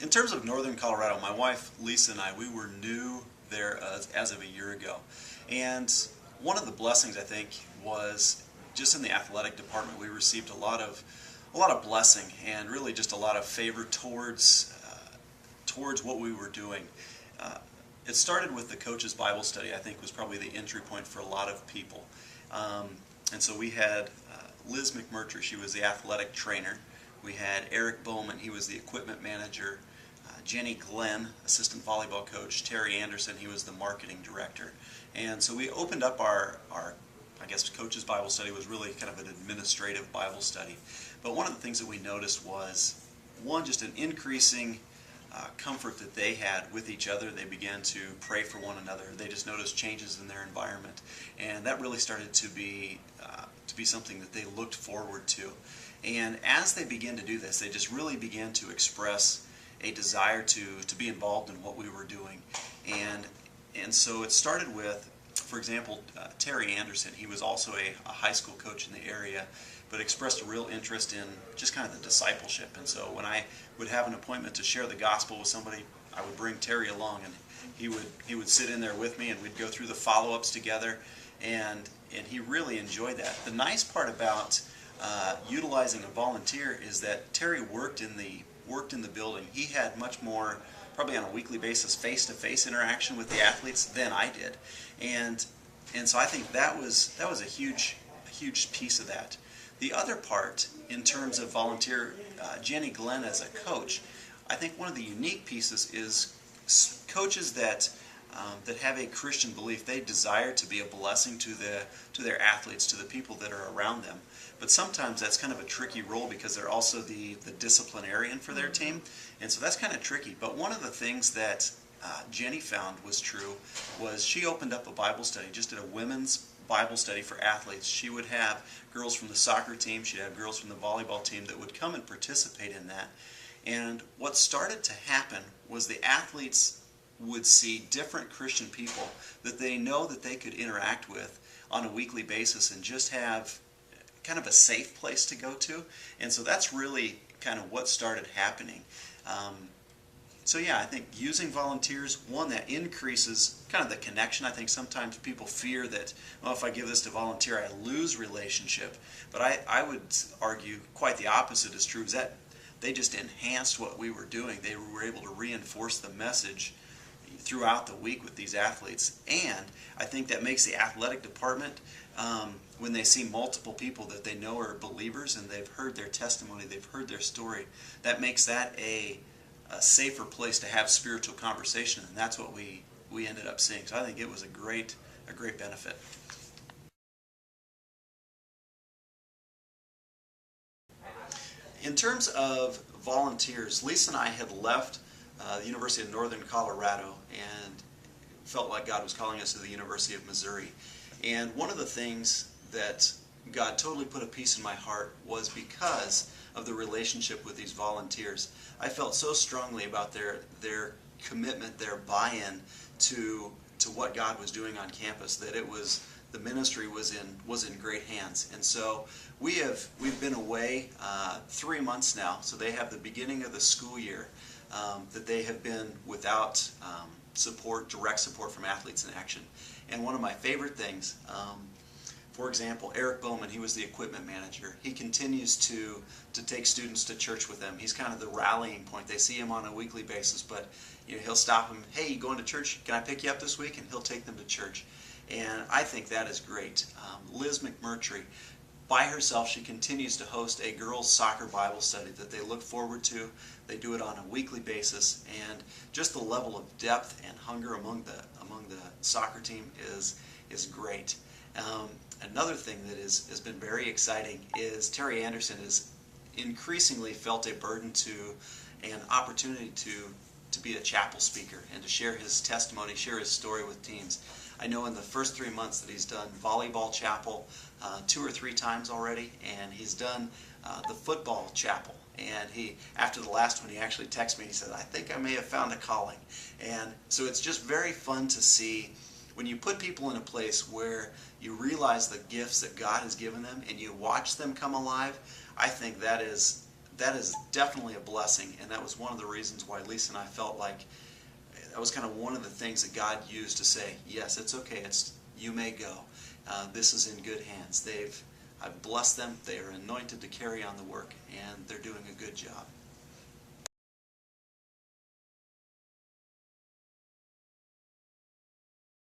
In terms of northern Colorado, my wife Lisa and I, we were new there as of a year ago. And one of the blessings, I think, was just in the athletic department. We received a lot of blessing and really just a lot of favor towards what we were doing. It started with the coach's Bible study. I think was probably the entry point for a lot of people. And so we had Liz McMurtry, she was the athletic trainer. We had Eric Bowman, he was the equipment manager. Jenny Glenn, assistant volleyball coach. Terry Anderson, he was the marketing director. And so we opened up our I guess coach's Bible study was really kind of an administrative Bible study. But one of the things that we noticed was, one, just an increasing comfort that they had with each other. They began to pray for one another. They just noticed changes in their environment. And that really started to be something that they looked forward to. And as they began to do this, they just really began to express a desire to be involved in what we were doing. And so it started with, for example, Terry Anderson. He was also a high school coach in the area, but expressed a real interest in just kind of the discipleship. And so when I would have an appointment to share the gospel with somebody, I would bring Terry along, and he would sit in there with me, and we'd go through the follow-ups together, and he really enjoyed that. The nice part about utilizing a volunteer is that Terry worked in the building. He had much more, probably on a weekly basis, face-to-face interaction with the athletes than I did, and so I think that was a huge piece of that. The other part, in terms of volunteer, Jenny Glenn as a coach, I think one of the unique pieces is coaches that have a Christian belief. They desire to be a blessing to their athletes, to the people that are around them. But sometimes that's kind of a tricky role because they're also the disciplinarian for their team, and so that's kind of tricky. But one of the things that Jenny found was true was she opened up a Bible study, just did a women's Bible study for athletes. She would have girls from the soccer team, she'd have girls from the volleyball team that would come and participate in that. And what started to happen was the athletes would see different Christian people that they know that they could interact with on a weekly basis and just have kind of a safe place to go to. And so that's really kind of what started happening. So yeah, I think using volunteers, one, that increases kind of the connection. I think sometimes people fear that, well, if I give this to volunteer, I lose relationship. But I would argue quite the opposite is true, is that they just enhanced what we were doing. They were able to reinforce the message throughout the week with these athletes. And I think that makes the athletic department, when they see multiple people that they know are believers and they've heard their testimony, they've heard their story, that makes that a safer place to have spiritual conversation, and that's what we ended up seeing. So I think it was a great benefit. In terms of volunteers, Lisa and I had left the University of Northern Colorado and felt like God was calling us to the University of Missouri. And one of the things that God totally put a peace in my heart was because of the relationship with these volunteers. I felt so strongly about their commitment, their buy-in to what God was doing on campus, that the ministry was in great hands. And so we've been away 3 months now. So they have the beginning of the school year that they have been without direct support from Athletes in Action. And one of my favorite things, for example, Eric Bowman, he was the equipment manager. He continues to take students to church with them. He's kind of the rallying point. They see him on a weekly basis, but he'll stop them. Hey, you going to church? Can I pick you up this week? And he'll take them to church. And I think that is great. Liz McMurtry, by herself, she continues to host a girls' soccer Bible study that they look forward to. They do it on a weekly basis, and just the level of depth and hunger among the soccer team is great. Another thing that has been very exciting is Terry Anderson has increasingly felt a burden an opportunity to be a chapel speaker and to share his testimony, share his story with teams. I know in the first 3 months that he's done volleyball chapel 2 or 3 times already, and he's done the football chapel. And after the last one, he actually texted me and he said, I think I may have found a calling. And so it's just very fun to see when you put people in a place where you realize the gifts that God has given them and you watch them come alive. I think that is that is definitely a blessing, and that was one of the reasons why Lisa and I felt like that was kind of one of the things that God used to say, yes, it's okay, you may go. This is in good hands. I've blessed them. They are anointed to carry on the work, and they're doing a good job.